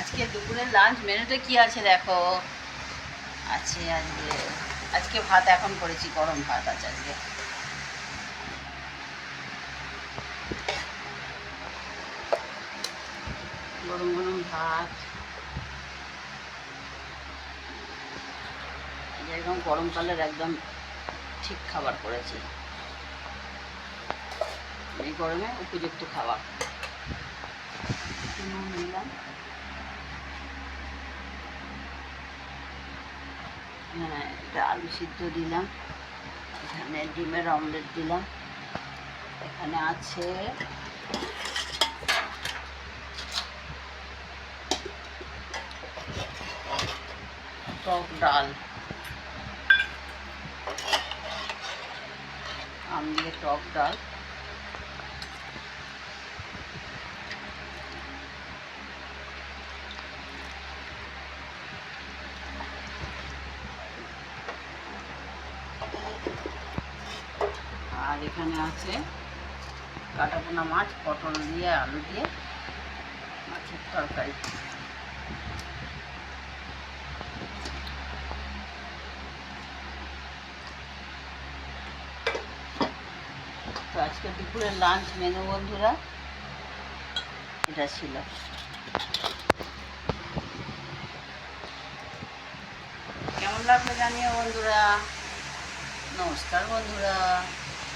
আজকে দুপুরের লাঞ্চ মেনুতে কি আছে দেখো। আছে আজকে ভাত এখন করেছি, গরম ভাত আছে আজকে। গরম গরম ভাত, একদম গরমকালের একদম ঠিক খাবার করেছি, এই গরমে উপযুক্ত খাবার। নুন নিলাম, হ্যাঁ এটা আলু সিদ্ধ দিলাম, এখানে ডিমের অমলেট দিলাম, এখানে আছে টক ডাল, আম দিয়ে টক ডাল, আর এখানে আছে কাটাপোনা মাছ, পটল দিয়ে আলু দিয়ে মাছের তরকারি। তো আজকে দুপুরের লাঞ্চ মেনু বন্ধুরা এটা ছিল। কেমন লাগলো জানিও বন্ধুরা। নমস্কার বন্ধুরা।